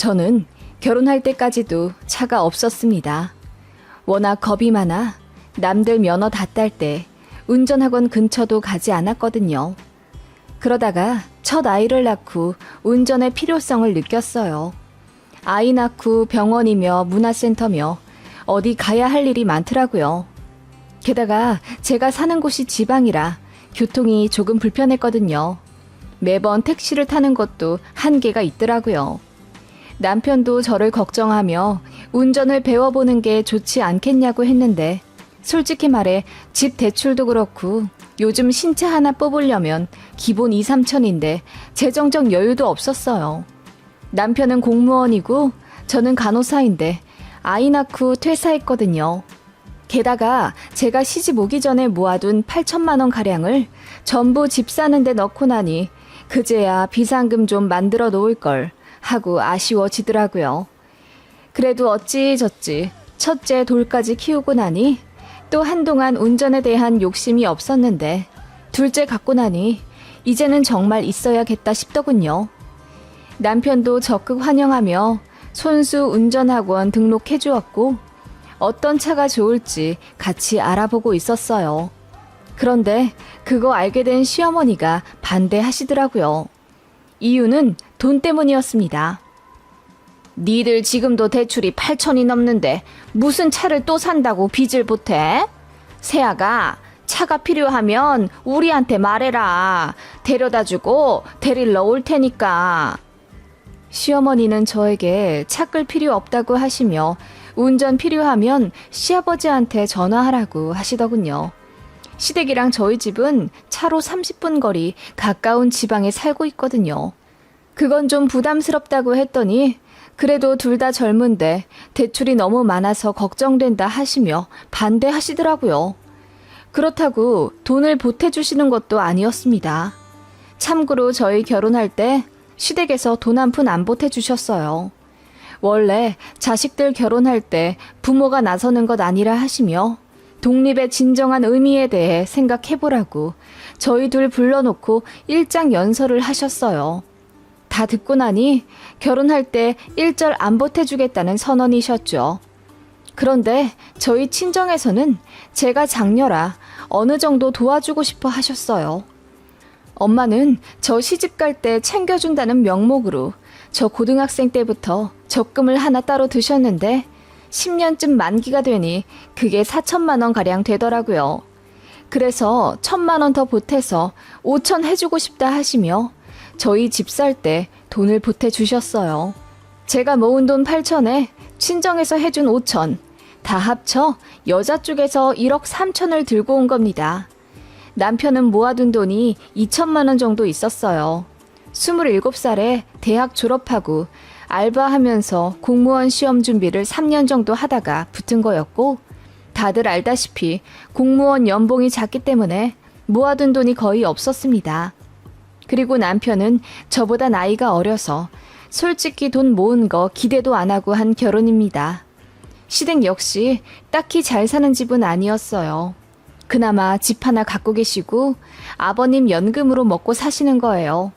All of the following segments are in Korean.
저는 결혼할 때까지도 차가 없었습니다. 워낙 겁이 많아 남들 면허 다 딸 때 운전학원 근처도 가지 않았거든요. 그러다가 첫 아이를 낳고 운전의 필요성을 느꼈어요. 아이 낳고 병원이며 문화센터며 어디 가야 할 일이 많더라고요. 게다가 제가 사는 곳이 지방이라 교통이 조금 불편했거든요. 매번 택시를 타는 것도 한계가 있더라고요. 남편도 저를 걱정하며 운전을 배워보는 게 좋지 않겠냐고 했는데 솔직히 말해 집 대출도 그렇고 요즘 신차 하나 뽑으려면 기본 2, 3천인데 재정적 여유도 없었어요. 남편은 공무원이고 저는 간호사인데 아이 낳고 퇴사했거든요. 게다가 제가 시집 오기 전에 모아둔 8천만 원 가량을 전부 집 사는 데 넣고 나니 그제야 비상금 좀 만들어 놓을 걸 하고 아쉬워지더라고요. 그래도 어찌저찌 첫째 돌까지 키우고 나니 또 한동안 운전에 대한 욕심이 없었는데 둘째 갖고 나니 이제는 정말 있어야겠다 싶더군요. 남편도 적극 환영하며 손수 운전학원 등록해 주었고 어떤 차가 좋을지 같이 알아보고 있었어요. 그런데 그거 알게 된 시어머니가 반대하시더라고요. 이유는 돈 때문이었습니다. 니들 지금도 대출이 8천이 넘는데 무슨 차를 또 산다고 빚을 보태? 세아가 차가 필요하면 우리한테 말해라. 데려다주고 데리러 올 테니까. 시어머니는 저에게 차 끌 필요 없다고 하시며 운전 필요하면 시아버지한테 전화하라고 하시더군요. 시댁이랑 저희 집은 차로 30분 거리 가까운 지방에 살고 있거든요. 그건 좀 부담스럽다고 했더니 그래도 둘 다 젊은데 대출이 너무 많아서 걱정된다 하시며 반대하시더라고요. 그렇다고 돈을 보태주시는 것도 아니었습니다. 참고로 저희 결혼할 때 시댁에서 돈 한 푼 안 보태주셨어요. 원래 자식들 결혼할 때 부모가 나서는 것 아니라 하시며 독립의 진정한 의미에 대해 생각해보라고 저희 둘 불러놓고 일장연설을 하셨어요. 다 듣고 나니 결혼할 때 일절 안 보태주겠다는 선언이셨죠. 그런데 저희 친정에서는 제가 장녀라 어느 정도 도와주고 싶어 하셨어요. 엄마는 저 시집 갈 때 챙겨준다는 명목으로 저 고등학생 때부터 적금을 하나 따로 드셨는데 10년쯤 만기가 되니 그게 4천만 원 가량 되더라고요. 그래서 1,000만 원 더 보태서 5천 해주고 싶다 하시며 저희 집 살 때 돈을 보태주셨어요. 제가 모은 돈 8천에 친정에서 해준 5천, 다 합쳐 여자 쪽에서 1억 3천을 들고 온 겁니다. 남편은 모아둔 돈이 2천만 원 정도 있었어요. 27살에 대학 졸업하고 알바하면서 공무원 시험 준비를 3년 정도 하다가 붙은 거였고 다들 알다시피 공무원 연봉이 작기 때문에 모아둔 돈이 거의 없었습니다. 그리고 남편은 저보다 나이가 어려서 솔직히 돈 모은 거 기대도 안 하고 한 결혼입니다. 시댁 역시 딱히 잘 사는 집은 아니었어요. 그나마 집 하나 갖고 계시고 아버님 연금으로 먹고 사시는 거예요.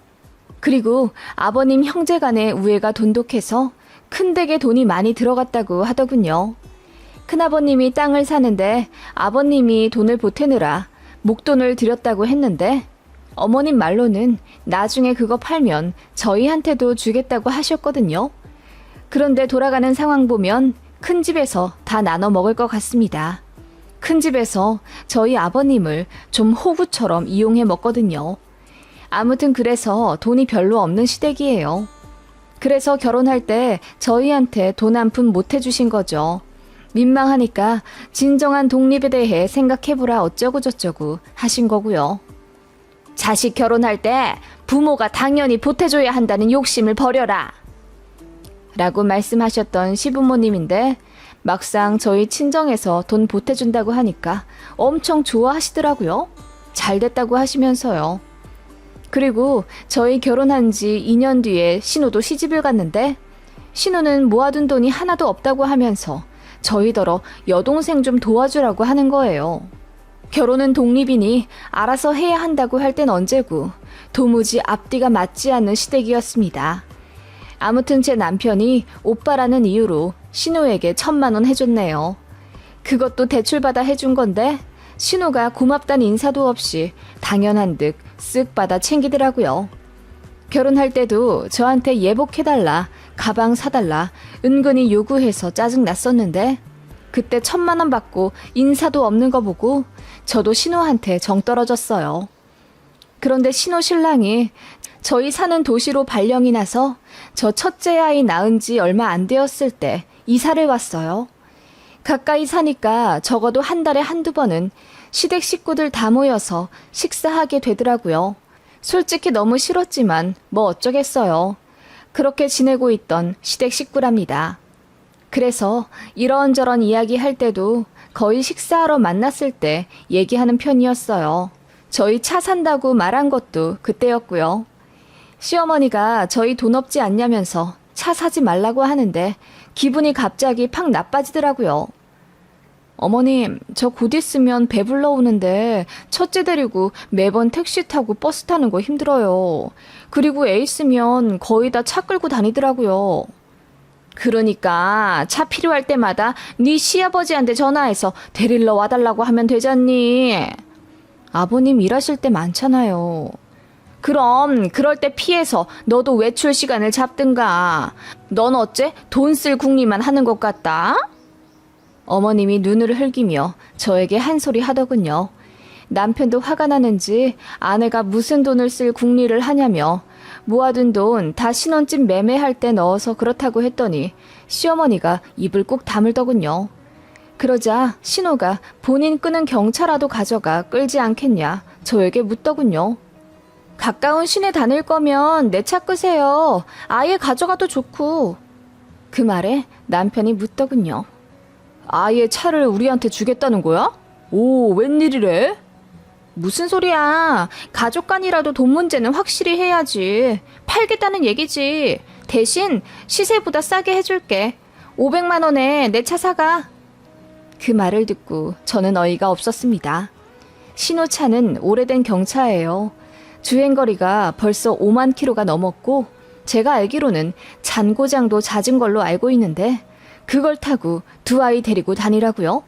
그리고 아버님 형제 간의 우애가 돈독해서 큰 댁에 돈이 많이 들어갔다고 하더군요. 큰아버님이 땅을 사는데 아버님이 돈을 보태느라 목돈을 드렸다고 했는데 어머님 말로는 나중에 그거 팔면 저희한테도 주겠다고 하셨거든요. 그런데 돌아가는 상황 보면 큰 집에서 다 나눠 먹을 것 같습니다. 큰 집에서 저희 아버님을 좀 호구처럼 이용해 먹거든요. 아무튼 그래서 돈이 별로 없는 시댁이에요. 그래서 결혼할 때 저희한테 돈 한 푼 못 해주신 거죠. 민망하니까 진정한 독립에 대해 생각해보라 어쩌고저쩌고 하신 거고요. 자식 결혼할 때 부모가 당연히 보태줘야 한다는 욕심을 버려라 라고 말씀하셨던 시부모님인데 막상 저희 친정에서 돈 보태준다고 하니까 엄청 좋아하시더라고요. 잘 됐다고 하시면서요. 그리고 저희 결혼한 지 2년 뒤에 신우도 시집을 갔는데 신우는 모아둔 돈이 하나도 없다고 하면서 저희더러 여동생 좀 도와주라고 하는 거예요. 결혼은 독립이니 알아서 해야 한다고 할 땐 언제고 도무지 앞뒤가 맞지 않는 시댁이었습니다. 아무튼 제 남편이 오빠라는 이유로 신우에게 1,000만 원 해줬네요. 그것도 대출받아 해준 건데 신우가 고맙다는 인사도 없이 당연한 듯 쓱 받아 챙기더라고요. 결혼할 때도 저한테 예복해달라, 가방 사달라 은근히 요구해서 짜증났었는데 그때 1,000만 원 받고 인사도 없는 거 보고 저도 신우한테 정 떨어졌어요. 그런데 신우 신랑이 저희 사는 도시로 발령이 나서 저 첫째 아이 낳은 지 얼마 안 되었을 때 이사를 왔어요. 가까이 사니까 적어도 한 달에 한두 번은 시댁 식구들 다 모여서 식사하게 되더라고요. 솔직히 너무 싫었지만 뭐 어쩌겠어요. 그렇게 지내고 있던 시댁 식구랍니다. 그래서 이런저런 이야기할 때도 거의 식사하러 만났을 때 얘기하는 편이었어요. 저희 차 산다고 말한 것도 그때였고요. 시어머니가 저희 돈 없지 않냐면서 차 사지 말라고 하는데 기분이 갑자기 팍 나빠지더라고요. 어머님, 저 곧 있으면 배불러 오는데 첫째 데리고 매번 택시 타고 버스 타는 거 힘들어요. 그리고 애 있으면 거의 다 차 끌고 다니더라고요. 그러니까 차 필요할 때마다 네 시아버지한테 전화해서 데리러 와달라고 하면 되잖니. 아버님 일하실 때 많잖아요. 그럼 그럴 때 피해서 너도 외출 시간을 잡든가. 넌 어째 돈 쓸 궁리만 하는 것 같다? 어머님이 눈을 흘기며 저에게 한 소리 하더군요. 남편도 화가 나는지 아내가 무슨 돈을 쓸 궁리를 하냐며 모아둔 돈 다 신혼집 매매할 때 넣어서 그렇다고 했더니 시어머니가 입을 꼭 다물더군요. 그러자 신호가 본인 끄는 경차라도 가져가 끌지 않겠냐 저에게 묻더군요. 가까운 시내 다닐 거면 내 차 끄세요. 아예 가져가도 좋고. 그 말에 남편이 묻더군요. 아예 차를 우리한테 주겠다는 거야? 오, 웬일이래? 무슨 소리야. 가족 간이라도 돈 문제는 확실히 해야지. 팔겠다는 얘기지. 대신 시세보다 싸게 해줄게. 500만 원에 내 차 사가. 그 말을 듣고 저는 어이가 없었습니다. 신호차는 오래된 경차예요. 주행거리가 벌써 5만 킬로가 넘었고 제가 알기로는 잔고장도 잦은 걸로 알고 있는데 그걸 타고 두 아이 데리고 다니라고요?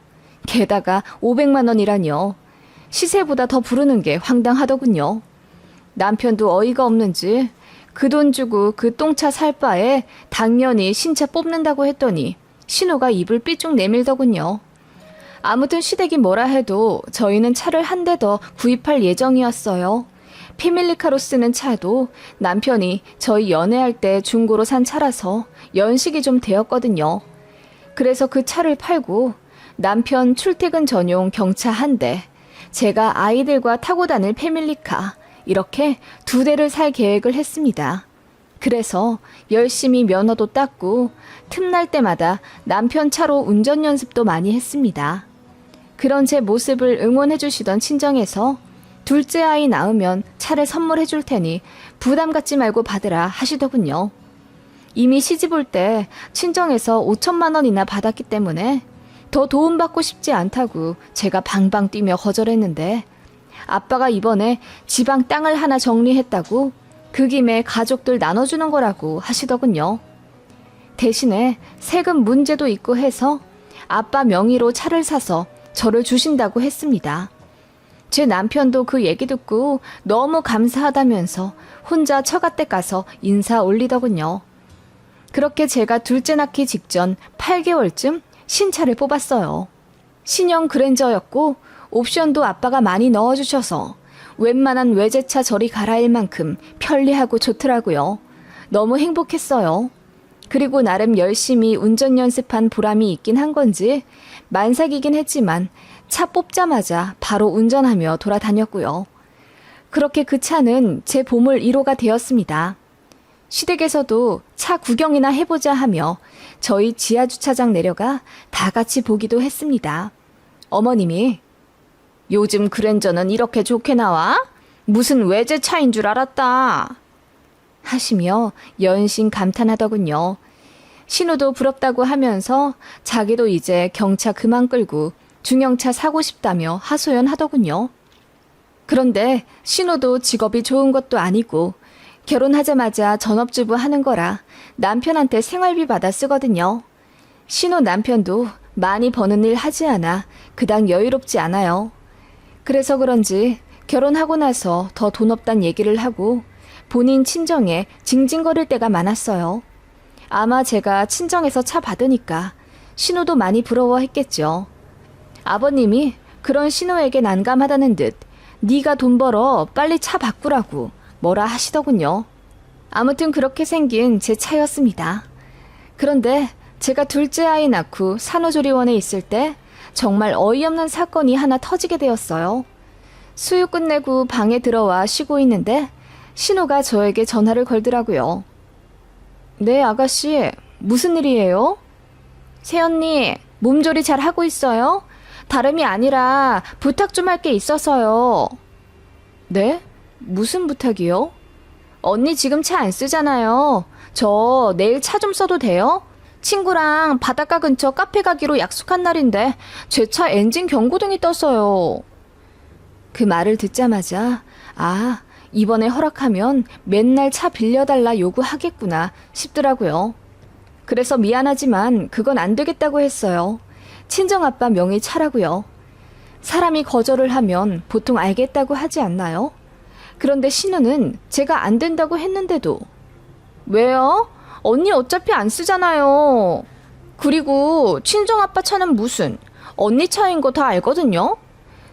게다가 500만 원이라뇨. 시세보다 더 부르는 게 황당하더군요. 남편도 어이가 없는지 그 돈 주고 그 똥차 살 바에 당연히 신차 뽑는다고 했더니 신호가 입을 삐쭉 내밀더군요. 아무튼 시댁이 뭐라 해도 저희는 차를 한 대 더 구입할 예정이었어요. 패밀리카로 쓰는 차도 남편이 저희 연애할 때 중고로 산 차라서 연식이 좀 되었거든요. 그래서 그 차를 팔고 남편 출퇴근 전용 경차 한 대, 제가 아이들과 타고 다닐 패밀리카 이렇게 두 대를 살 계획을 했습니다. 그래서 열심히 면허도 땄고 틈날 때마다 남편 차로 운전 연습도 많이 했습니다. 그런 제 모습을 응원해 주시던 친정에서 둘째 아이 낳으면 차를 선물해 줄 테니 부담 갖지 말고 받으라 하시더군요. 이미 시집 올 때 친정에서 5천만 원이나 받았기 때문에 더 도움받고 싶지 않다고 제가 방방 뛰며 거절했는데 아빠가 이번에 지방 땅을 하나 정리했다고 그 김에 가족들 나눠주는 거라고 하시더군요. 대신에 세금 문제도 있고 해서 아빠 명의로 차를 사서 저를 주신다고 했습니다. 제 남편도 그 얘기 듣고 너무 감사하다면서 혼자 처갓댁 가서 인사 올리더군요. 그렇게 제가 둘째 낳기 직전 8개월쯤 신차를 뽑았어요. 신형 그랜저였고 옵션도 아빠가 많이 넣어주셔서 웬만한 외제차 저리 갈아일 만큼 편리하고 좋더라고요. 너무 행복했어요. 그리고 나름 열심히 운전 연습한 보람이 있긴 한 건지 만삭이긴 했지만 차 뽑자마자 바로 운전하며 돌아다녔고요. 그렇게 그 차는 제 보물 1호가 되었습니다. 시댁에서도 차 구경이나 해보자 하며 저희 지하주차장 내려가 다 같이 보기도 했습니다. 어머님이 요즘 그랜저는 이렇게 좋게 나와? 무슨 외제차인 줄 알았다. 하시며 연신 감탄하더군요. 신우도 부럽다고 하면서 자기도 이제 경차 그만 끌고 중형차 사고 싶다며 하소연하더군요. 그런데 신우도 직업이 좋은 것도 아니고 결혼하자마자 전업주부 하는 거라 남편한테 생활비 받아 쓰거든요. 신우 남편도 많이 버는 일 하지 않아 그닥 여유롭지 않아요. 그래서 그런지 결혼하고 나서 더 돈 없단 얘기를 하고 본인 친정에 징징거릴 때가 많았어요. 아마 제가 친정에서 차 받으니까 신우도 많이 부러워했겠죠. 아버님이 그런 신우에게 난감하다는 듯 네가 돈 벌어 빨리 차 바꾸라고 뭐라 하시더군요. 아무튼 그렇게 생긴 제 차였습니다. 그런데 제가 둘째 아이 낳고 산후조리원에 있을 때 정말 어이없는 사건이 하나 터지게 되었어요. 수유 끝내고 방에 들어와 쉬고 있는데 신우가 저에게 전화를 걸더라고요. 네, 아가씨. 무슨 일이에요? 새언니, 몸조리 잘 하고 있어요? 다름이 아니라 부탁 좀 할 게 있어서요. 네? 무슨 부탁이요? 언니 지금 차 안 쓰잖아요. 저 내일 차 좀 써도 돼요? 친구랑 바닷가 근처 카페 가기로 약속한 날인데 제 차 엔진 경고등이 떴어요. 그 말을 듣자마자 이번에 허락하면 맨날 차 빌려달라 요구하겠구나 싶더라고요. 그래서 미안하지만 그건 안 되겠다고 했어요. 친정아빠 명의 차라고요. 사람이 거절을 하면 보통 알겠다고 하지 않나요? 그런데 신우는 제가 안 된다고 했는데도 왜요? 언니 어차피 안 쓰잖아요. 그리고 친정아빠 차는 무슨 언니 차인 거 다 알거든요.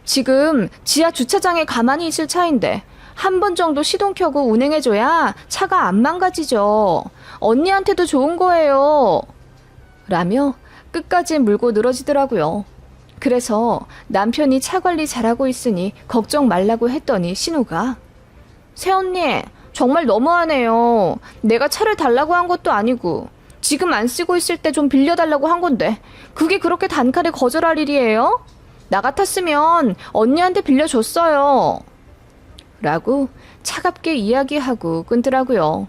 지금 지하 주차장에 가만히 있을 차인데 한 번 정도 시동 켜고 운행해줘야 차가 안 망가지죠. 언니한테도 좋은 거예요. 라며 끝까지 물고 늘어지더라고요. 그래서 남편이 차 관리 잘하고 있으니 걱정 말라고 했더니 신우가 새언니 정말 너무하네요. 내가 차를 달라고 한 것도 아니고 지금 안 쓰고 있을 때 좀 빌려달라고 한 건데 그게 그렇게 단칼에 거절할 일이에요? 나 같았으면 언니한테 빌려줬어요. 라고 차갑게 이야기하고 끊더라고요.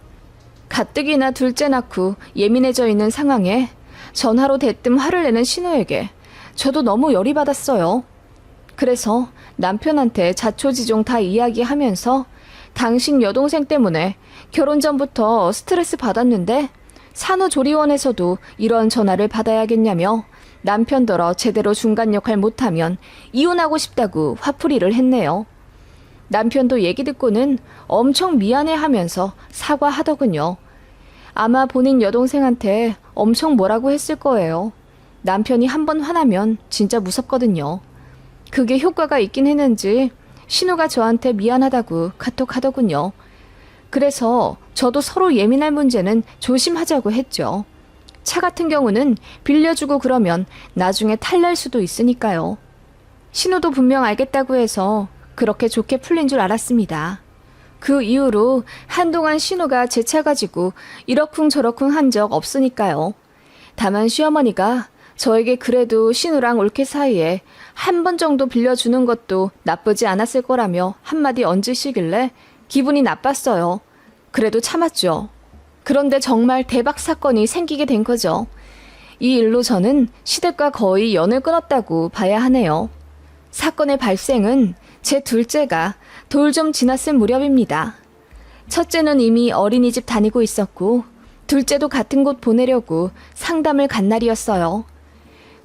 가뜩이나 둘째 낳고 예민해져 있는 상황에 전화로 대뜸 화를 내는 신우에게 저도 너무 열이 받았어요. 그래서 남편한테 자초지종 다 이야기하면서 당신 여동생 때문에 결혼 전부터 스트레스 받았는데 산후조리원에서도 이런 전화를 받아야겠냐며 남편더러 제대로 중간 역할 못하면 이혼하고 싶다고 화풀이를 했네요. 남편도 얘기 듣고는 엄청 미안해하면서 사과하더군요. 아마 본인 여동생한테 엄청 뭐라고 했을 거예요. 남편이 한번 화나면 진짜 무섭거든요. 그게 효과가 있긴 했는지 신우가 저한테 미안하다고 카톡하더군요. 그래서 저도 서로 예민할 문제는 조심하자고 했죠. 차 같은 경우는 빌려주고 그러면 나중에 탈날 수도 있으니까요. 신우도 분명 알겠다고 해서 그렇게 좋게 풀린 줄 알았습니다. 그 이후로 한동안 신우가 제 차 가지고 이러쿵저러쿵 한 적 없으니까요. 다만 시어머니가 저에게 그래도 신우랑 올케 사이에 한 번 정도 빌려주는 것도 나쁘지 않았을 거라며 한마디 얹으시길래 기분이 나빴어요. 그래도 참았죠. 그런데 정말 대박 사건이 생기게 된 거죠. 이 일로 저는 시댁과 거의 연을 끊었다고 봐야 하네요. 사건의 발생은 제 둘째가 돌 좀 지났을 무렵입니다. 첫째는 이미 어린이집 다니고 있었고 둘째도 같은 곳 보내려고 상담을 간 날이었어요.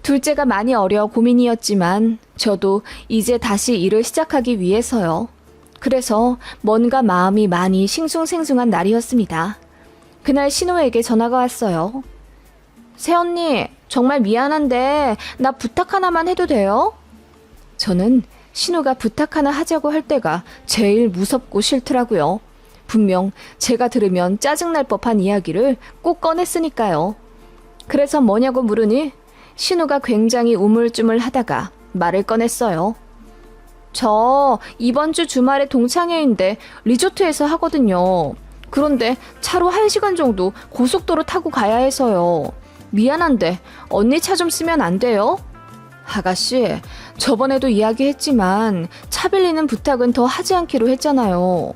둘째가 많이 어려 고민이었지만 저도 이제 다시 일을 시작하기 위해서요. 그래서 뭔가 마음이 많이 싱숭생숭한 날이었습니다. 그날 신우에게 전화가 왔어요. 새언니, 정말 미안한데 나 부탁 하나만 해도 돼요? 저는 신우가 부탁 하나 하자고 할 때가 제일 무섭고 싫더라고요. 분명 제가 들으면 짜증날 법한 이야기를 꼭 꺼냈으니까요. 그래서 뭐냐고 물으니 신우가 굉장히 우물쭈물 하다가 말을 꺼냈어요. 저 이번 주 주말에 동창회인데 리조트에서 하거든요. 그런데 차로 1시간 정도 고속도로 타고 가야 해서요. 미안한데 언니 차 좀 쓰면 안 돼요? 아가씨, 저번에도 이야기했지만 차 빌리는 부탁은 더 하지 않기로 했잖아요.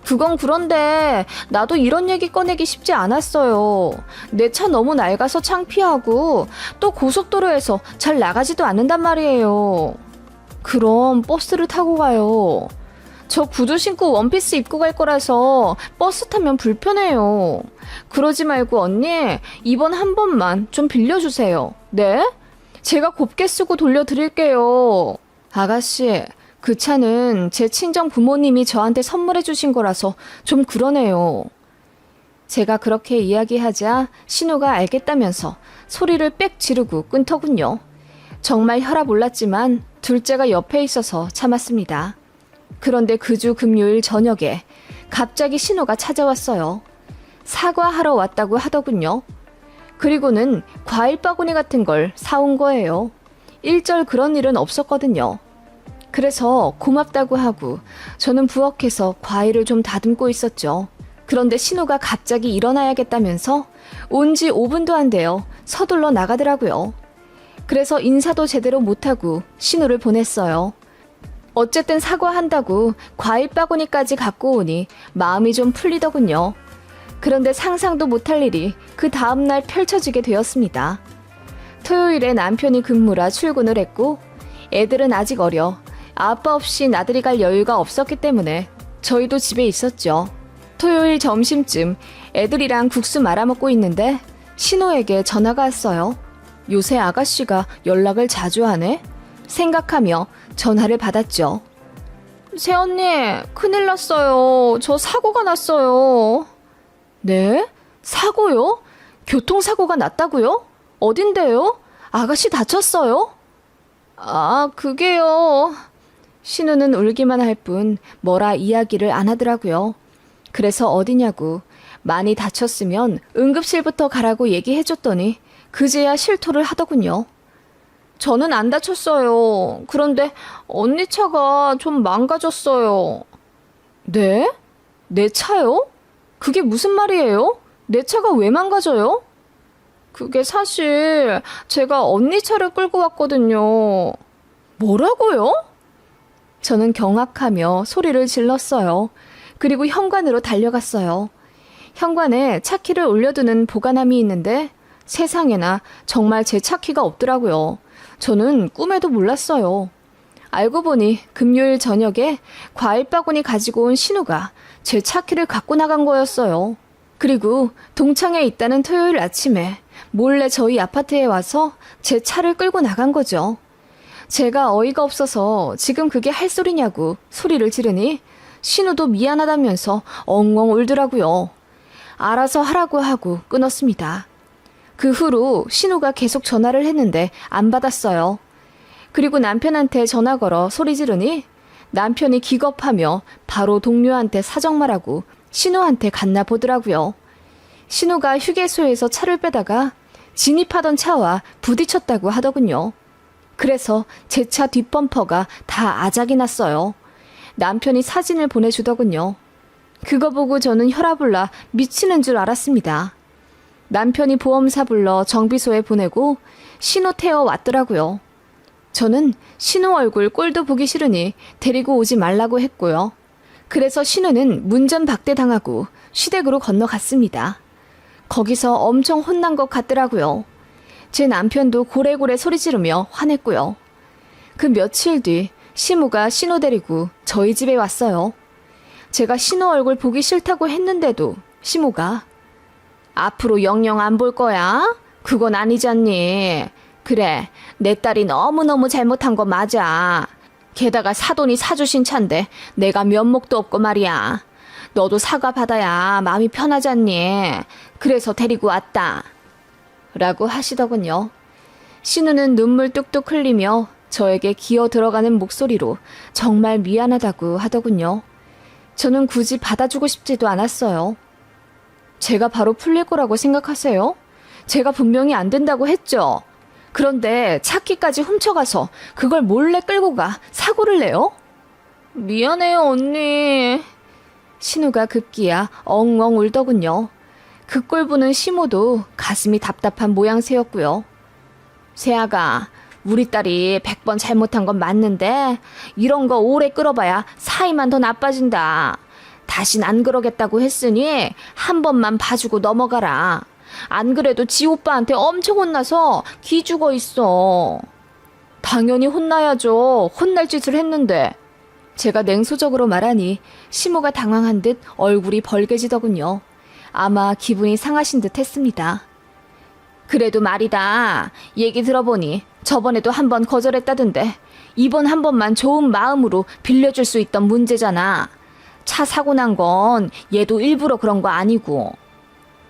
그건 그런데 나도 이런 얘기 꺼내기 쉽지 않았어요. 내 차 너무 낡아서 창피하고 또 고속도로에서 잘 나가지도 않는단 말이에요. 그럼 버스를 타고 가요. 저 구두 신고 원피스 입고 갈 거라서 버스 타면 불편해요. 그러지 말고 언니, 이번 한 번만 좀 빌려주세요. 네? 제가 곱게 쓰고 돌려드릴게요. 아가씨, 그 차는 제 친정 부모님이 저한테 선물해 주신 거라서 좀 그러네요. 제가 그렇게 이야기하자 신우가 알겠다면서 소리를 빽 지르고 끊더군요. 정말 혈압 올랐지만 둘째가 옆에 있어서 참았습니다. 그런데 그 주 금요일 저녁에 갑자기 신우가 찾아왔어요. 사과하러 왔다고 하더군요. 그리고는 과일 바구니 같은 걸 사온 거예요. 일절 그런 일은 없었거든요. 그래서 고맙다고 하고 저는 부엌에서 과일을 좀 다듬고 있었죠. 그런데 신우가 갑자기 일어나야겠다면서 온 지 5분도 안 돼요. 서둘러 나가더라고요. 그래서 인사도 제대로 못하고 신우를 보냈어요. 어쨌든 사과한다고 과일 바구니까지 갖고 오니 마음이 좀 풀리더군요. 그런데 상상도 못할 일이 그 다음날 펼쳐지게 되었습니다. 토요일에 남편이 근무라 출근을 했고 애들은 아직 어려 아빠 없이 나들이 갈 여유가 없었기 때문에 저희도 집에 있었죠. 토요일 점심쯤 애들이랑 국수 말아먹고 있는데 신우에게 전화가 왔어요. 요새 아가씨가 연락을 자주 하네? 생각하며 전화를 받았죠. 새언니, 큰일 났어요. 저 사고가 났어요. 네? 사고요? 교통사고가 났다고요? 어딘데요? 아가씨 다쳤어요? 아, 그게요. 신우는 울기만 할 뿐 뭐라 이야기를 안 하더라고요. 그래서 어디냐고 많이 다쳤으면 응급실부터 가라고 얘기해줬더니 그제야 실토를 하더군요. 저는 안 다쳤어요. 그런데 언니 차가 좀 망가졌어요. 네? 내 차요? 그게 무슨 말이에요? 내 차가 왜 망가져요? 그게 사실 제가 언니 차를 끌고 왔거든요. 뭐라고요? 저는 경악하며 소리를 질렀어요. 그리고 현관으로 달려갔어요. 현관에 차키를 올려두는 보관함이 있는데 세상에나 정말 제 차키가 없더라고요. 저는 꿈에도 몰랐어요. 알고 보니 금요일 저녁에 과일 바구니 가지고 온 신우가 제 차키를 갖고 나간 거였어요. 그리고 동창에 있다는 토요일 아침에 몰래 저희 아파트에 와서 제 차를 끌고 나간 거죠. 제가 어이가 없어서 지금 그게 할 소리냐고 소리를 지르니 신우도 미안하다면서 엉엉 울더라고요. 알아서 하라고 하고 끊었습니다. 그 후로 신우가 계속 전화를 했는데 안 받았어요. 그리고 남편한테 전화 걸어 소리 지르니 남편이 기겁하며 바로 동료한테 사정 말하고 신우한테 갔나 보더라고요. 신우가 휴게소에서 차를 빼다가 진입하던 차와 부딪혔다고 하더군요. 그래서 제 차 뒷범퍼가 다 아작이 났어요. 남편이 사진을 보내주더군요. 그거 보고 저는 혈압 올라 미치는 줄 알았습니다. 남편이 보험사 불러 정비소에 보내고 신우 태워 왔더라고요. 저는 신우 얼굴 꼴도 보기 싫으니 데리고 오지 말라고 했고요. 그래서 신우는 문전박대당하고 시댁으로 건너갔습니다. 거기서 엄청 혼난 것 같더라고요. 제 남편도 고래고래 소리 지르며 화냈고요. 그 며칠 뒤 시무가 신우 데리고 저희 집에 왔어요. 제가 신우 얼굴 보기 싫다고 했는데도 시무가 앞으로 영영 안 볼 거야? 그건 아니잖니. 그래, 내 딸이 너무너무 잘못한 거 맞아. 게다가 사돈이 사주신 차인데 내가 면목도 없고 말이야. 너도 사과 받아야 마음이 편하잖니. 그래서 데리고 왔다. 라고 하시더군요. 신우는 눈물 뚝뚝 흘리며 저에게 기어 들어가는 목소리로 정말 미안하다고 하더군요. 저는 굳이 받아주고 싶지도 않았어요. 제가 바로 풀릴 거라고 생각하세요? 제가 분명히 안 된다고 했죠. 그런데 차키까지 훔쳐가서 그걸 몰래 끌고 가 사고를 내요? 미안해요, 언니. 신우가 급기야 엉엉 울더군요. 그 꼴 보는 시모도 가슴이 답답한 모양새였고요. 세아가, 우리 딸이 100번 잘못한 건 맞는데 이런 거 오래 끌어봐야 사이만 더 나빠진다. 다신 안 그러겠다고 했으니 한 번만 봐주고 넘어가라. 안 그래도 지 오빠한테 엄청 혼나서 기죽어 있어. 당연히 혼나야죠. 혼날 짓을 했는데. 제가 냉소적으로 말하니 시모가 당황한 듯 얼굴이 벌개지더군요. 아마 기분이 상하신 듯 했습니다. 그래도 말이다. 얘기 들어보니 저번에도 한 번 거절했다던데 이번 한 번만 좋은 마음으로 빌려줄 수 있던 문제잖아. 차 사고 난 건 얘도 일부러 그런 거 아니고.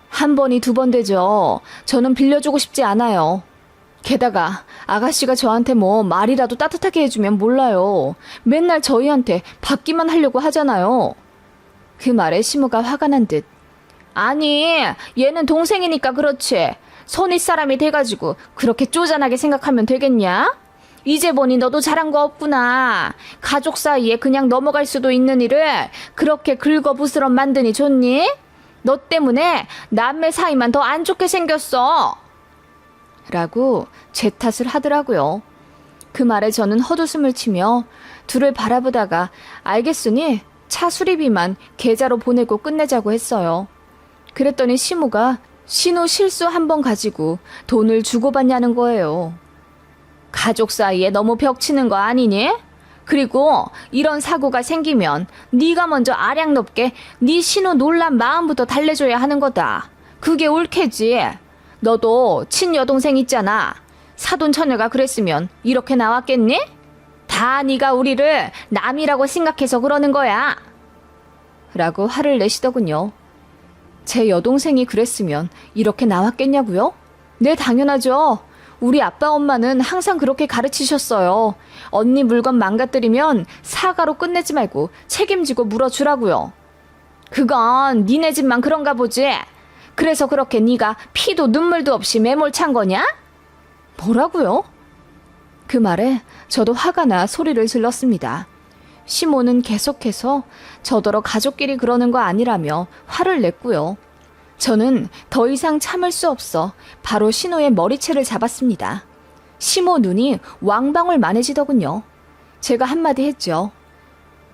한 번이 두 번 되죠. 저는 빌려주고 싶지 않아요. 게다가 아가씨가 저한테 뭐 말이라도 따뜻하게 해주면 몰라요. 맨날 저희한테 받기만 하려고 하잖아요. 그 말에 시모가 화가 난 듯. 아니, 얘는 동생이니까 그렇지. 손윗 사람이 돼가지고 그렇게 쪼잔하게 생각하면 되겠냐? 이제 보니 너도 잘한 거 없구나. 가족 사이에 그냥 넘어갈 수도 있는 일을 그렇게 긁어부스럼 만드니 좋니? 너 때문에 남매 사이만 더 안 좋게 생겼어. 라고 제 탓을 하더라고요. 그 말에 저는 헛웃음을 치며 둘을 바라보다가 알겠으니 차 수리비만 계좌로 보내고 끝내자고 했어요. 그랬더니 시모가 신호 실수 한 번 가지고 돈을 주고받냐는 거예요. 가족 사이에 너무 벽치는 거 아니니? 그리고 이런 사고가 생기면 네가 먼저 아량 높게 네 신호 놀란 마음부터 달래줘야 하는 거다. 그게 옳겠지. 너도 친여동생 있잖아. 사돈 처녀가 그랬으면 이렇게 나왔겠니? 다 네가 우리를 남이라고 생각해서 그러는 거야. 라고 화를 내시더군요. 제 여동생이 그랬으면 이렇게 나왔겠냐고요? 네, 당연하죠. 우리 아빠 엄마는 항상 그렇게 가르치셨어요. 언니 물건 망가뜨리면 사과로 끝내지 말고 책임지고 물어주라고요. 그건 니네 집만 그런가 보지. 그래서 그렇게 네가 피도 눈물도 없이 매몰 찬 거냐? 뭐라고요? 그 말에 저도 화가 나 소리를 질렀습니다. 시모는 계속해서 저더러 가족끼리 그러는 거 아니라며 화를 냈고요. 저는 더 이상 참을 수 없어 바로 신호의 머리채를 잡았습니다. 시모 눈이 왕방울만해지더군요. 제가 한마디 했죠.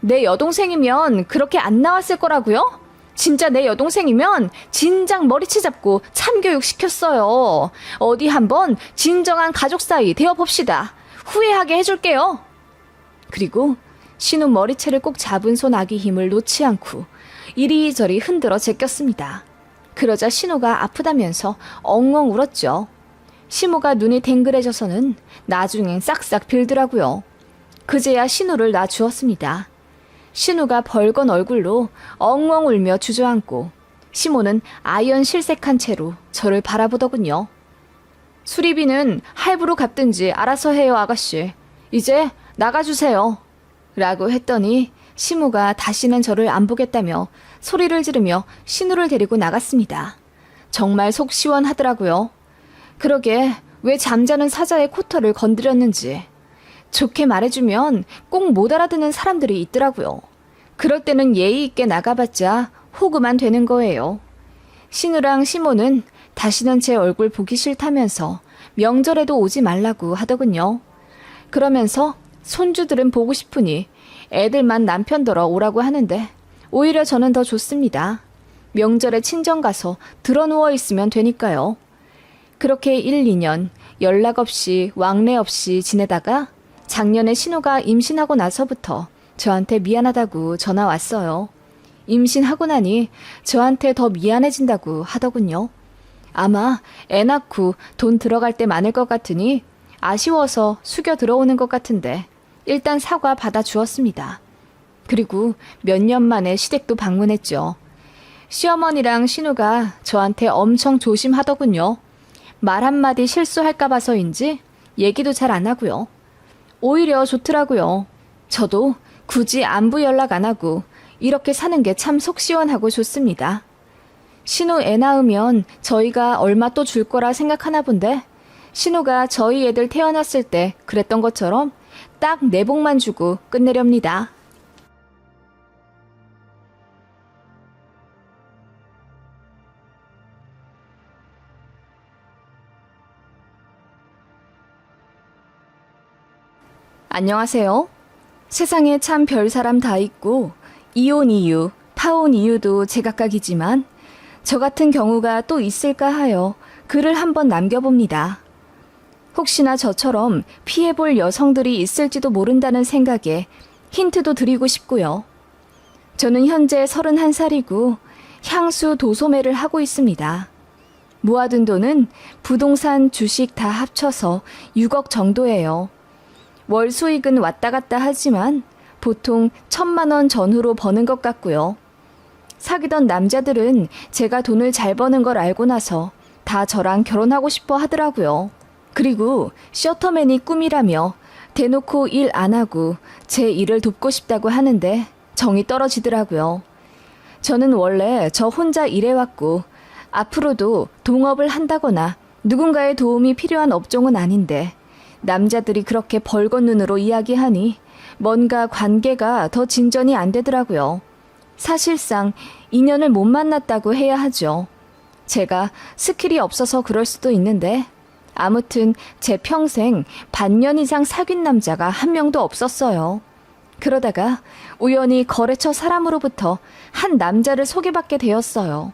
내 여동생이면 그렇게 안 나왔을 거라고요? 진짜 내 여동생이면 진작 머리채 잡고 참교육 시켰어요. 어디 한번 진정한 가족 사이 되어봅시다. 후회하게 해줄게요. 그리고 신우 머리채를 꼭 잡은 손 아기 힘을 놓지 않고 이리저리 흔들어 제꼈습니다. 그러자 신우가 아프다면서 엉엉 울었죠. 시모가 눈이 댕그레져서는 나중엔 싹싹 빌더라고요. 그제야 신우를 놔주었습니다. 신우가 벌건 얼굴로 엉엉 울며 주저앉고 시모는 아연 실색한 채로 저를 바라보더군요. 수리비는 할부로 갚든지 알아서 해요, 아가씨. 이제 나가주세요. 라고 했더니 시모가 다시는 저를 안 보겠다며 소리를 지르며 신우를 데리고 나갔습니다. 정말 속 시원하더라고요. 그러게 왜 잠자는 사자의 코털을 건드렸는지. 좋게 말해주면 꼭 못 알아듣는 사람들이 있더라고요. 그럴 때는 예의 있게 나가봤자 호구만 되는 거예요. 신우랑 시모는 다시는 제 얼굴 보기 싫다면서 명절에도 오지 말라고 하더군요. 그러면서 손주들은 보고 싶으니 애들만 남편더러 오라고 하는데 오히려 저는 더 좋습니다. 명절에 친정 가서 드러누워 있으면 되니까요. 그렇게 1, 2년 연락 없이 왕래 없이 지내다가 작년에 신우가 임신하고 나서부터 저한테 미안하다고 전화 왔어요. 임신하고 나니 저한테 더 미안해진다고 하더군요. 아마 애 낳고 돈 들어갈 때 많을 것 같으니 아쉬워서 숙여 들어오는 것 같은데 일단 사과 받아주었습니다. 그리고 몇 년 만에 시댁도 방문했죠. 시어머니랑 신우가 저한테 엄청 조심하더군요. 말 한마디 실수할까 봐서인지 얘기도 잘 안 하고요. 오히려 좋더라고요. 저도 굳이 안부 연락 안 하고 이렇게 사는 게 참 속 시원하고 좋습니다. 신우 애 낳으면 저희가 얼마 또 줄 거라 생각하나 본데 신우가 저희 애들 태어났을 때 그랬던 것처럼 딱 내복만 주고 끝내렵니다. 안녕하세요. 세상에 참 별 사람 다 있고 이혼 이유, 파혼 이유도 제각각이지만 저 같은 경우가 또 있을까 하여 글을 한번 남겨봅니다. 혹시나 저처럼 피해볼 여성들이 있을지도 모른다는 생각에 힌트도 드리고 싶고요. 저는 현재 31살이고 향수 도소매를 하고 있습니다. 모아둔 돈은 부동산, 주식 다 합쳐서 6억 정도예요. 월 수익은 왔다 갔다 하지만 보통 1,000만 원 전후로 버는 것 같고요. 사귀던 남자들은 제가 돈을 잘 버는 걸 알고 나서 다 저랑 결혼하고 싶어 하더라고요. 그리고 셔터맨이 꿈이라며 대놓고 일 안 하고 제 일을 돕고 싶다고 하는데 정이 떨어지더라고요. 저는 원래 저 혼자 일해왔고 앞으로도 동업을 한다거나 누군가의 도움이 필요한 업종은 아닌데 남자들이 그렇게 벌건 눈으로 이야기하니 뭔가 관계가 더 진전이 안 되더라고요. 사실상 인연을 못 만났다고 해야 하죠. 제가 스킬이 없어서 그럴 수도 있는데 아무튼 제 평생 반년 이상 사귄 남자가 한 명도 없었어요. 그러다가 우연히 거래처 사람으로부터 한 남자를 소개받게 되었어요.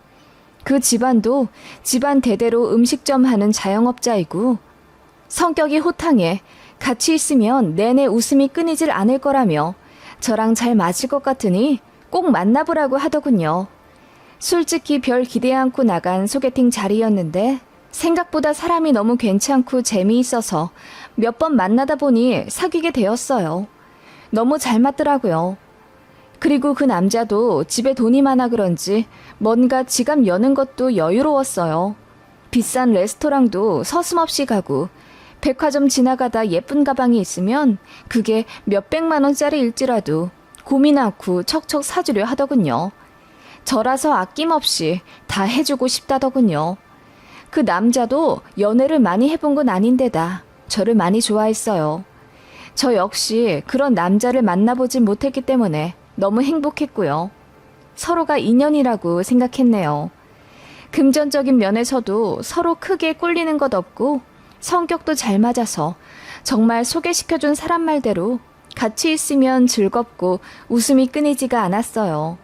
그 집안도 집안 대대로 음식점 하는 자영업자이고 성격이 호탕해 같이 있으면 내내 웃음이 끊이질 않을 거라며 저랑 잘 맞을 것 같으니 꼭 만나보라고 하더군요. 솔직히 별 기대 않고 나간 소개팅 자리였는데 생각보다 사람이 너무 괜찮고 재미있어서 몇 번 만나다 보니 사귀게 되었어요. 너무 잘 맞더라고요. 그리고 그 남자도 집에 돈이 많아 그런지 뭔가 지갑 여는 것도 여유로웠어요. 비싼 레스토랑도 서슴없이 가고 백화점 지나가다 예쁜 가방이 있으면 그게 몇백만 원짜리일지라도 고민 않고 척척 사주려 하더군요. 저라서 아낌없이 다 해주고 싶다더군요. 그 남자도 연애를 많이 해본 건 아닌데다 저를 많이 좋아했어요. 저 역시 그런 남자를 만나보진 못했기 때문에 너무 행복했고요. 서로가 인연이라고 생각했네요. 금전적인 면에서도 서로 크게 꿀리는 것 없고 성격도 잘 맞아서 정말 소개시켜준 사람 말대로 같이 있으면 즐겁고 웃음이 끊이지가 않았어요.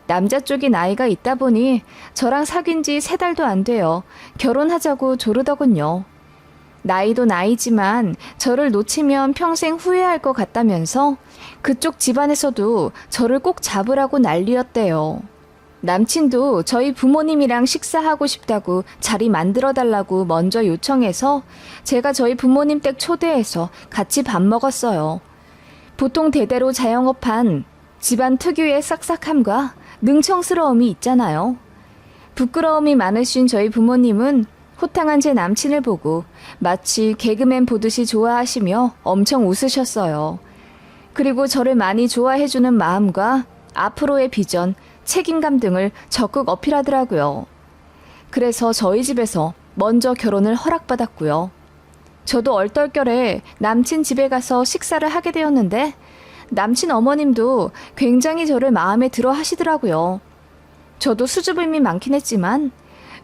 남자 쪽이 나이가 있다 보니 저랑 사귄 지 3달도 안 돼요. 결혼하자고 조르더군요. 나이도 나이지만 저를 놓치면 평생 후회할 것 같다면서 그쪽 집안에서도 저를 꼭 잡으라고 난리였대요. 남친도 저희 부모님이랑 식사하고 싶다고 자리 만들어달라고 먼저 요청해서 제가 저희 부모님 댁 초대해서 같이 밥 먹었어요. 보통 대대로 자영업한 집안 특유의 싹싹함과 능청스러움이 있잖아요. 부끄러움이 많으신 저희 부모님은 호탕한 제 남친을 보고 마치 개그맨 보듯이 좋아하시며 엄청 웃으셨어요. 그리고 저를 많이 좋아해주는 마음과 앞으로의 비전, 책임감 등을 적극 어필하더라고요. 그래서 저희 집에서 먼저 결혼을 허락받았고요. 저도 얼떨결에 남친 집에 가서 식사를 하게 되었는데 남친 어머님도 굉장히 저를 마음에 들어 하시더라고요. 저도 수줍음이 많긴 했지만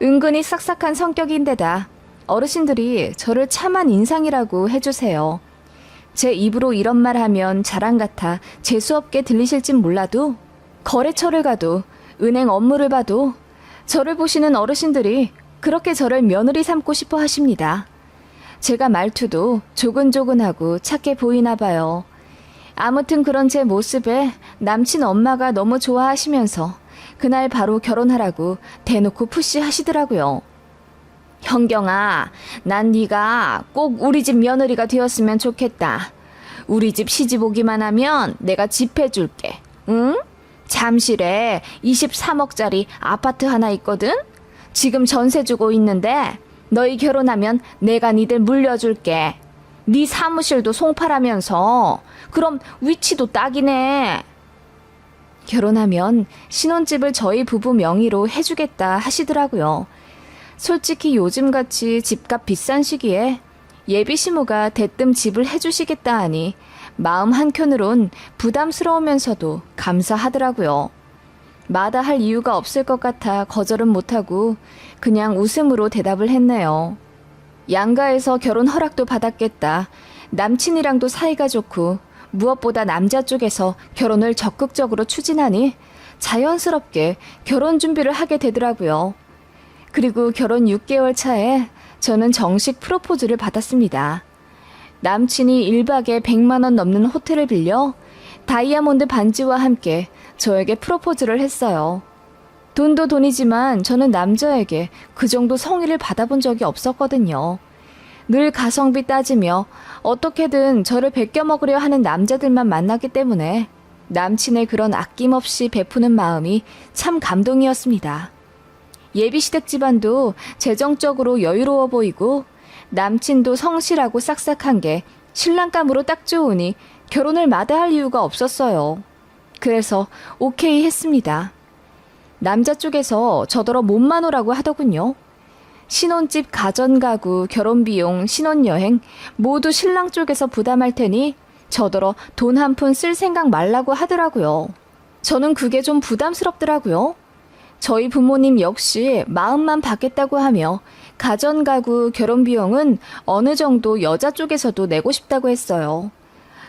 은근히 싹싹한 성격인데다 어르신들이 저를 참한 인상이라고 해주세요. 제 입으로 이런 말 하면 자랑 같아 재수없게 들리실진 몰라도 거래처를 가도 은행 업무를 봐도 저를 보시는 어르신들이 그렇게 저를 며느리 삼고 싶어 하십니다. 제가 말투도 조근조근하고 착해 보이나 봐요. 아무튼 그런 제 모습에 남친 엄마가 너무 좋아하시면서 그날 바로 결혼하라고 대놓고 푸시하시더라고요. 현경아, 난 네가 꼭 우리 집 며느리가 되었으면 좋겠다. 우리 집 시집 오기만 하면 내가 집 해줄게. 응? 잠실에 23억짜리 아파트 하나 있거든? 지금 전세 주고 있는데 너희 결혼하면 내가 니들 물려줄게. 네 사무실도 송파라면서 그럼 위치도 딱이네. 결혼하면 신혼집을 저희 부부 명의로 해주겠다 하시더라고요. 솔직히 요즘같이 집값 비싼 시기에 예비 시모가 대뜸 집을 해주시겠다 하니 마음 한켠으론 부담스러우면서도 감사하더라고요. 마다할 이유가 없을 것 같아 거절은 못하고 그냥 웃음으로 대답을 했네요. 양가에서 결혼 허락도 받았겠다. 남친이랑도 사이가 좋고 무엇보다 남자 쪽에서 결혼을 적극적으로 추진하니 자연스럽게 결혼 준비를 하게 되더라고요. 그리고 결혼 6개월 차에 저는 정식 프로포즈를 받았습니다. 남친이 1박에 100만 원 넘는 호텔을 빌려 다이아몬드 반지와 함께 저에게 프로포즈를 했어요. 돈도 돈이지만 저는 남자에게 그 정도 성의를 받아본 적이 없었거든요. 늘 가성비 따지며 어떻게든 저를 베껴먹으려 하는 남자들만 만났기 때문에 남친의 그런 아낌없이 베푸는 마음이 참 감동이었습니다. 예비시댁 집안도 재정적으로 여유로워 보이고 남친도 성실하고 싹싹한 게 신랑감으로 딱 좋으니 결혼을 마다할 이유가 없었어요. 그래서 오케이 했습니다. 남자 쪽에서 저더러 몸만 오라고 하더군요. 신혼집, 가전가구, 결혼비용, 신혼여행 모두 신랑 쪽에서 부담할 테니 저더러 돈 한 푼 쓸 생각 말라고 하더라고요. 저는 그게 좀 부담스럽더라고요. 저희 부모님 역시 마음만 받겠다고 하며 가전가구, 결혼비용은 어느 정도 여자 쪽에서도 내고 싶다고 했어요.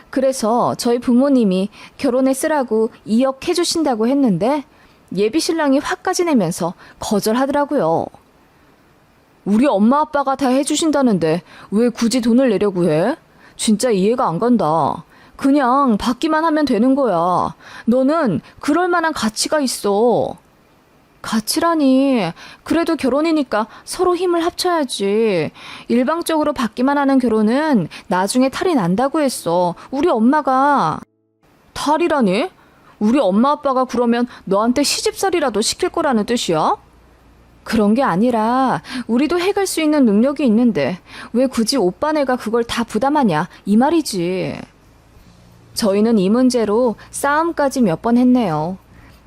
그래서 저희 부모님이 결혼에 쓰라고 2억 해주신다고 했는데 예비신랑이 화까지 내면서 거절하더라고요. 우리 엄마 아빠가 다 해주신다는데 왜 굳이 돈을 내려고 해? 진짜 이해가 안 간다. 그냥 받기만 하면 되는 거야. 너는 그럴 만한 가치가 있어. 가치라니. 그래도 결혼이니까 서로 힘을 합쳐야지. 일방적으로 받기만 하는 결혼은 나중에 탈이 난다고 했어. 우리 엄마가. 탈이라니? 우리 엄마 아빠가 그러면 너한테 시집살이라도 시킬 거라는 뜻이야? 그런 게 아니라 우리도 해갈 수 있는 능력이 있는데 왜 굳이 오빠네가 그걸 다 부담하냐 이 말이지. 저희는 이 문제로 싸움까지 몇 번 했네요.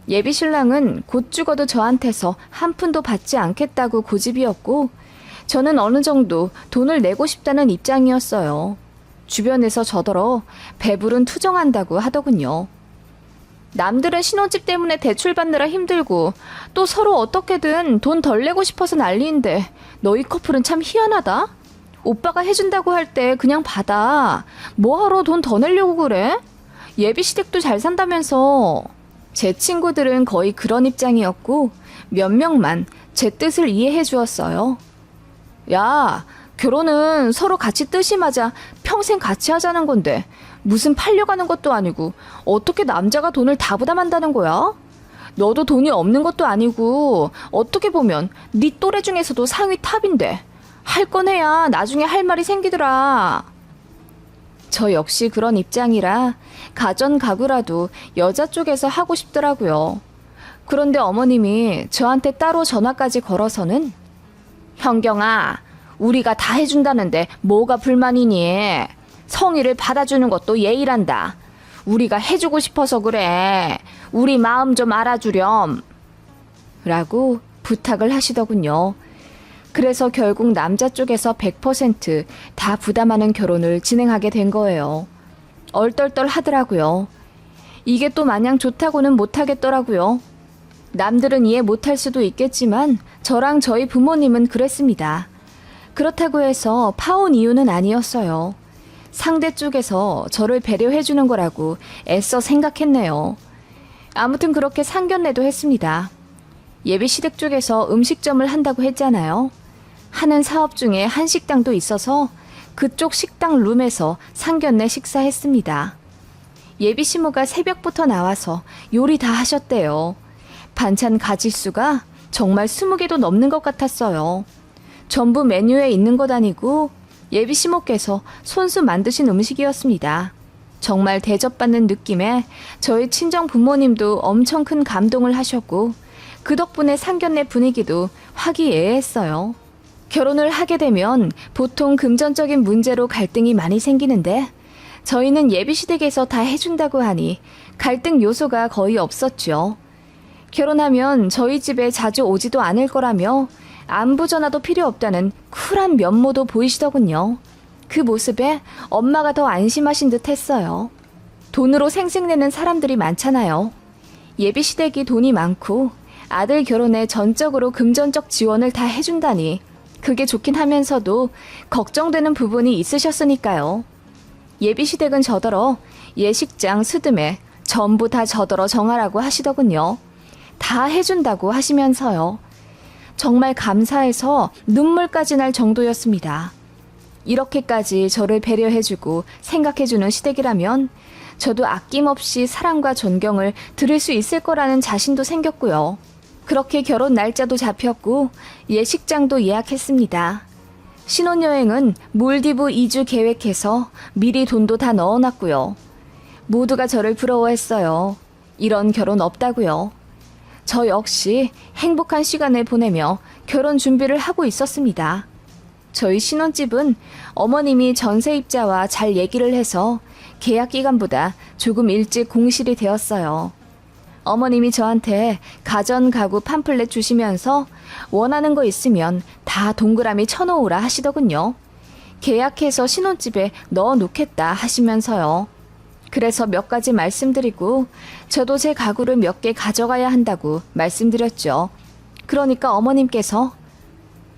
예비신랑은 곧 죽어도 저한테서 한 푼도 받지 않겠다고 고집이었고 저는 어느 정도 돈을 내고 싶다는 입장이었어요. 주변에서 저더러 배부른 투정한다고 하더군요. 남들은 신혼집 때문에 대출 받느라 힘들고 또 서로 어떻게든 돈 덜 내고 싶어서 난리인데 너희 커플은 참 희한하다. 오빠가 해준다고 할 때 그냥 받아. 뭐하러 돈 더 내려고 그래? 예비시댁도 잘 산다면서. 제 친구들은 거의 그런 입장이었고 몇 명만 제 뜻을 이해해 주었어요. 야, 결혼은 서로 같이 뜻이 맞아 평생 같이 하자는 건데 무슨 팔려가는 것도 아니고 어떻게 남자가 돈을 다 부담한다는 거야? 너도 돈이 없는 것도 아니고 어떻게 보면 네 또래 중에서도 상위 탑인데 할 건 해야 나중에 할 말이 생기더라. 저 역시 그런 입장이라 가전 가구라도 여자 쪽에서 하고 싶더라고요. 그런데 어머님이 저한테 따로 전화까지 걸어서는 현경아, 우리가 다 해준다는데 뭐가 불만이니? 성의를 받아주는 것도 예의란다. 우리가 해주고 싶어서 그래. 우리 마음 좀 알아주렴. 라고 부탁을 하시더군요. 그래서 결국 남자 쪽에서 100% 부담하는 결혼을 진행하게 된 거예요. 얼떨떨 하더라고요. 이게 또 마냥 좋다고는 못하겠더라고요. 남들은 이해 못할 수도 있겠지만 저랑 저희 부모님은 그랬습니다. 그렇다고 해서 파혼 이유는 아니었어요. 상대 쪽에서 저를 배려해주는 거라고 애써 생각했네요. 아무튼 그렇게 상견례도 했습니다. 예비시댁 쪽에서 음식점을 한다고 했잖아요. 하는 사업 중에 한식당도 있어서 그쪽 식당 룸에서 상견례 식사했습니다. 예비시모가 새벽부터 나와서 요리 다 하셨대요. 반찬 가짓수가 정말 20개도 넘는 것 같았어요. 전부 메뉴에 있는 것 아니고 예비시모께서 손수 만드신 음식이었습니다. 정말 대접받는 느낌에 저희 친정 부모님도 엄청 큰 감동을 하셨고 그 덕분에 상견례 분위기도 화기애애했어요. 결혼을 하게 되면 보통 금전적인 문제로 갈등이 많이 생기는데 저희는 예비시댁에서 다 해준다고 하니 갈등 요소가 거의 없었죠. 결혼하면 저희 집에 자주 오지도 않을 거라며 안부 전화도 필요 없다는 쿨한 면모도 보이시더군요. 그 모습에 엄마가 더 안심하신 듯 했어요. 돈으로 생색내는 사람들이 많잖아요. 예비시댁이 돈이 많고 아들 결혼에 전적으로 금전적 지원을 다 해준다니 그게 좋긴 하면서도 걱정되는 부분이 있으셨으니까요. 예비시댁은 저더러 예식장, 스드메 전부 다 저더러 정하라고 하시더군요. 다 해준다고 하시면서요. 정말 감사해서 눈물까지 날 정도였습니다. 이렇게까지 저를 배려해주고 생각해주는 시댁이라면 저도 아낌없이 사랑과 존경을 들을 수 있을 거라는 자신도 생겼고요. 그렇게 결혼 날짜도 잡혔고 예식장도 예약했습니다. 신혼여행은 몰디브 2주 계획해서 미리 돈도 다 넣어놨고요. 모두가 저를 부러워했어요. 이런 결혼 없다고요. 저 역시 행복한 시간을 보내며 결혼 준비를 하고 있었습니다. 저희 신혼집은 어머님이 전세입자와 잘 얘기를 해서 계약 기간보다 조금 일찍 공실이 되었어요. 어머님이 저한테 가전 가구 팜플렛 주시면서 원하는 거 있으면 다 동그라미 쳐놓으라 하시더군요. 계약해서 신혼집에 넣어놓겠다 하시면서요. 그래서 몇 가지 말씀드리고 저도 제 가구를 몇 개 가져가야 한다고 말씀드렸죠. 그러니까 어머님께서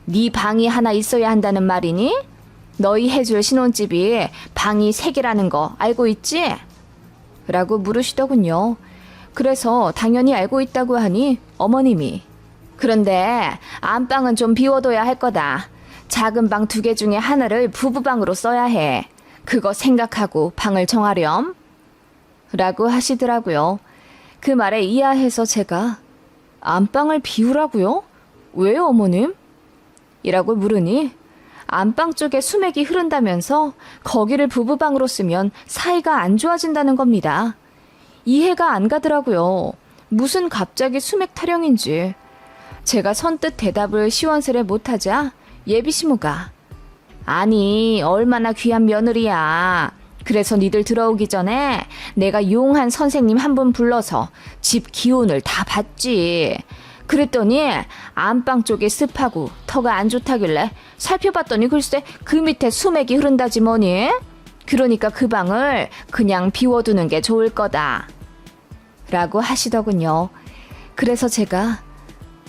네 방이 하나 있어야 한다는 말이니? 너희 해줄 신혼집이 방이 3개라는 거 알고 있지? 라고 물으시더군요. 그래서 당연히 알고 있다고 하니 어머님이 그런데 안방은 좀 비워둬야 할 거다. 작은 방 2개 중에 하나를 부부방으로 써야 해. 그거 생각하고 방을 정하렴. 라고 하시더라고요. 그 말에 이해해서 제가 안방을 비우라고요? 왜요 어머님? 이라고 물으니 안방 쪽에 수맥이 흐른다면서 거기를 부부방으로 쓰면 사이가 안 좋아진다는 겁니다. 이해가 안 가더라고요. 무슨 갑자기 수맥 타령인지. 제가 선뜻 대답을 시원스레 못하자 예비시모가 아니 얼마나 귀한 며느리야. 그래서 니들 들어오기 전에 내가 용한 선생님 한 분 불러서 집 기운을 다 봤지. 그랬더니 안방 쪽에 습하고 터가 안 좋다길래 살펴봤더니 글쎄 그 밑에 수맥이 흐른다지 뭐니. 그러니까 그 방을 그냥 비워두는 게 좋을 거다. 라고 하시더군요. 그래서 제가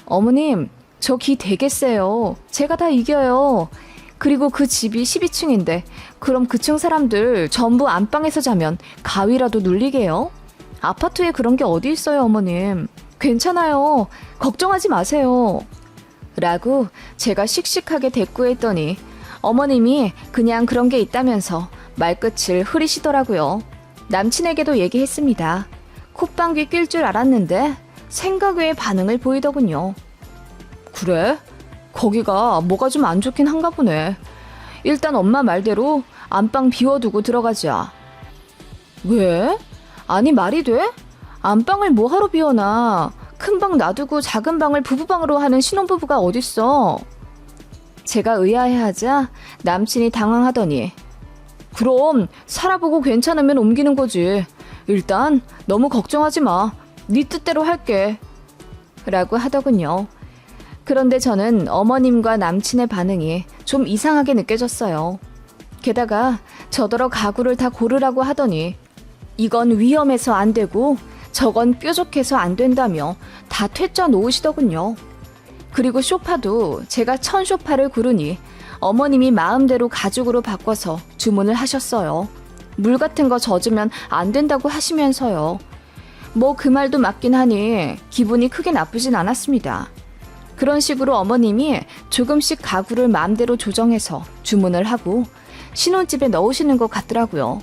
어머님 저 기 되게 세요. 제가 다 이겨요. 그리고 그 집이 12층인데 그럼 그층 사람들 전부 안방에서 자면 가위라도 눌리게요? 아파트에 그런 게 어디 있어요 어머님. 괜찮아요. 걱정하지 마세요. 라고 제가 씩씩하게 대꾸했더니 어머님이 그냥 그런 게 있다면서 말끝을 흐리시더라고요. 남친에게도 얘기했습니다. 콧방귀 낄 줄 알았는데 생각 외의 반응을 보이더군요. 그래? 거기가 뭐가 좀 안 좋긴 한가 보네. 일단 엄마 말대로 안방 비워두고 들어가자. 왜? 아니 말이 돼? 안방을 뭐하러 비워놔. 큰 방 놔두고 작은 방을 부부방으로 하는 신혼부부가 어딨어. 제가 의아해하자 남친이 당황하더니 그럼 살아보고 괜찮으면 옮기는 거지. 일단 너무 걱정하지 마. 네 뜻대로 할게. 라고 하더군요. 그런데 저는 어머님과 남친의 반응이 좀 이상하게 느껴졌어요. 게다가 저더러 가구를 다 고르라고 하더니 이건 위험해서 안 되고 저건 뾰족해서 안 된다며 다 퇴짜 놓으시더군요. 그리고 소파도 제가 천 소파를 고르니 어머님이 마음대로 가죽으로 바꿔서 주문을 하셨어요. 물 같은 거 젖으면 안 된다고 하시면서요. 뭐 그 말도 맞긴 하니 기분이 크게 나쁘진 않았습니다. 그런 식으로 어머님이 조금씩 가구를 마음대로 조정해서 주문을 하고 신혼집에 넣으시는 것 같더라고요.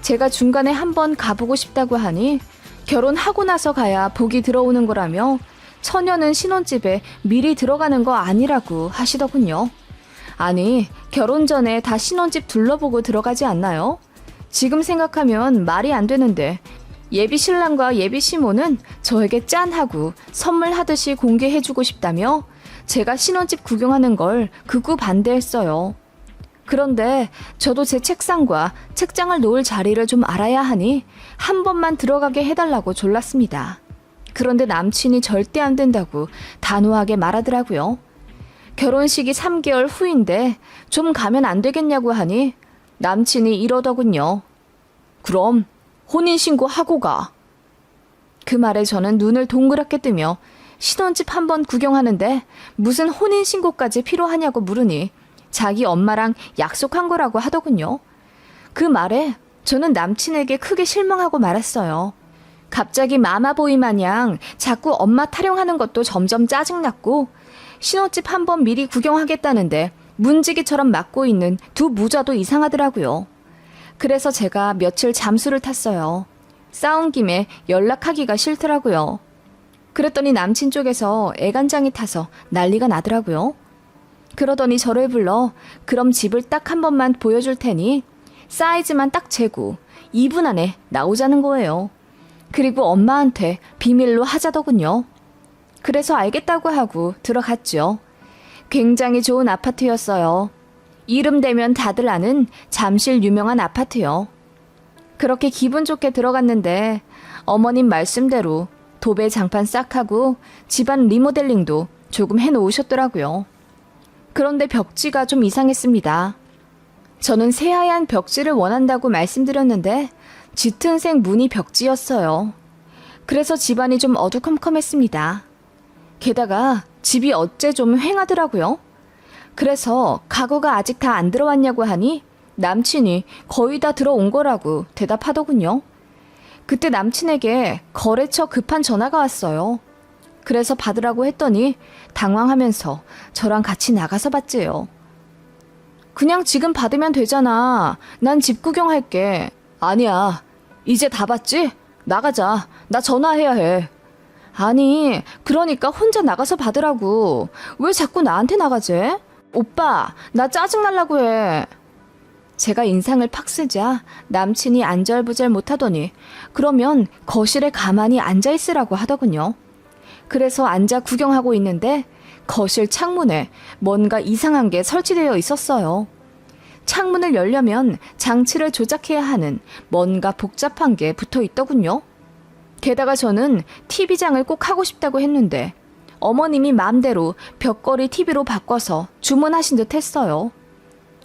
제가 중간에 한번 가보고 싶다고 하니 결혼하고 나서 가야 복이 들어오는 거라며 처녀는 신혼집에 미리 들어가는 거 아니라고 하시더군요. 아니, 결혼 전에 다 신혼집 둘러보고 들어가지 않나요? 지금 생각하면 말이 안 되는데 예비 신랑과 예비 시모는 저에게 짠하고 선물하듯이 공개해주고 싶다며 제가 신혼집 구경하는 걸 극구 반대했어요. 그런데 저도 제 책상과 책장을 놓을 자리를 좀 알아야 하니 한 번만 들어가게 해달라고 졸랐습니다. 그런데 남친이 절대 안 된다고 단호하게 말하더라고요. 결혼식이 3개월 후인데 좀 가면 안 되겠냐고 하니 남친이 이러더군요. 그럼 혼인신고 하고 가. 그 말에 저는 눈을 동그랗게 뜨며 신혼집 한번 구경하는데 무슨 혼인신고까지 필요하냐고 물으니 자기 엄마랑 약속한 거라고 하더군요. 그 말에 저는 남친에게 크게 실망하고 말았어요. 갑자기 마마보이 마냥 자꾸 엄마 타령하는 것도 점점 짜증났고 신혼집 한번 미리 구경하겠다는데 문지기처럼 맡고 있는 두 무자도 이상하더라고요. 그래서 제가 며칠 잠수를 탔어요. 싸운 김에 연락하기가 싫더라고요. 그랬더니 남친 쪽에서 애간장이 타서 난리가 나더라고요. 그러더니 저를 불러 그럼 집을 딱 한 번만 보여줄 테니 사이즈만 딱 재고 2분 안에 나오자는 거예요. 그리고 엄마한테 비밀로 하자더군요. 그래서 알겠다고 하고 들어갔죠. 굉장히 좋은 아파트였어요. 이름 대면 다들 아는 잠실 유명한 아파트요. 그렇게 기분 좋게 들어갔는데 어머님 말씀대로 도배 장판 싹 하고 집안 리모델링도 조금 해놓으셨더라고요. 그런데 벽지가 좀 이상했습니다. 저는 새하얀 벽지를 원한다고 말씀드렸는데 짙은색 무늬 벽지였어요. 그래서 집안이 좀 어두컴컴했습니다. 게다가 집이 어째 좀 휑하더라고요. 그래서 가구가 아직 다 안 들어왔냐고 하니 남친이 거의 다 들어온 거라고 대답하더군요. 그때 남친에게 거래처 급한 전화가 왔어요. 그래서 받으라고 했더니 당황하면서 저랑 같이 나가서 받지요. 그냥 지금 받으면 되잖아. 난 집 구경할게. 아니야. 이제 다 받지? 나가자. 나 전화해야 해. 아니, 그러니까 혼자 나가서 받으라고. 왜 자꾸 나한테 나가지? 오빠, 나 짜증날라고 해. 제가 인상을 팍 쓰자 남친이 안절부절 못하더니 그러면 거실에 가만히 앉아있으라고 하더군요. 그래서 앉아 구경하고 있는데 거실 창문에 뭔가 이상한 게 설치되어 있었어요. 창문을 열려면 장치를 조작해야 하는 뭔가 복잡한 게 붙어 있더군요. 게다가 저는 TV장을 꼭 하고 싶다고 했는데 어머님이 마음대로 벽걸이 TV로 바꿔서 주문하신 듯 했어요.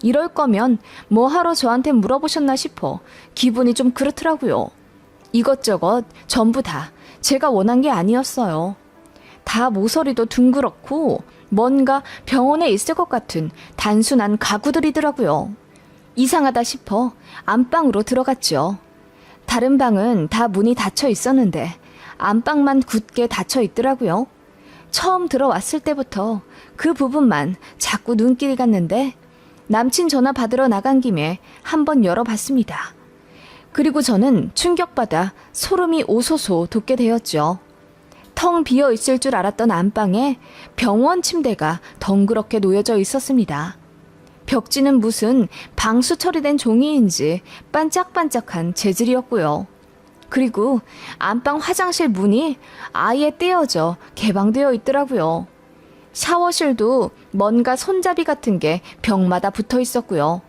이럴 거면 뭐 하러 저한테 물어보셨나 싶어 기분이 좀 그렇더라고요. 이것저것 전부 다 제가 원한 게 아니었어요. 다 모서리도 둥그렇고 뭔가 병원에 있을 것 같은 단순한 가구들이더라고요. 이상하다 싶어 안방으로 들어갔죠. 다른 방은 다 문이 닫혀 있었는데 안방만 굳게 닫혀 있더라고요. 처음 들어왔을 때부터 그 부분만 자꾸 눈길이 갔는데 남친 전화 받으러 나간 김에 한번 열어봤습니다. 그리고 저는 충격받아 소름이 오소소 돋게 되었죠. 텅 비어 있을 줄 알았던 안방에 병원 침대가 덩그렇게 놓여져 있었습니다. 벽지는 무슨 방수 처리된 종이인지 반짝반짝한 재질이었고요. 그리고 안방 화장실 문이 아예 떼어져 개방되어 있더라고요. 샤워실도 뭔가 손잡이 같은 게 벽마다 붙어 있었고요.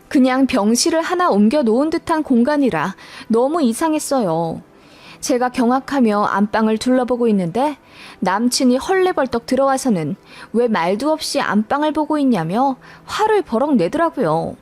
그냥 병실을 하나 옮겨 놓은 듯한 공간이라 너무 이상했어요. 제가 경악하며 안방을 둘러보고 있는데 남친이 헐레벌떡 들어와서는 왜 말도 없이 안방을 보고 있냐며 화를 버럭 내더라고요.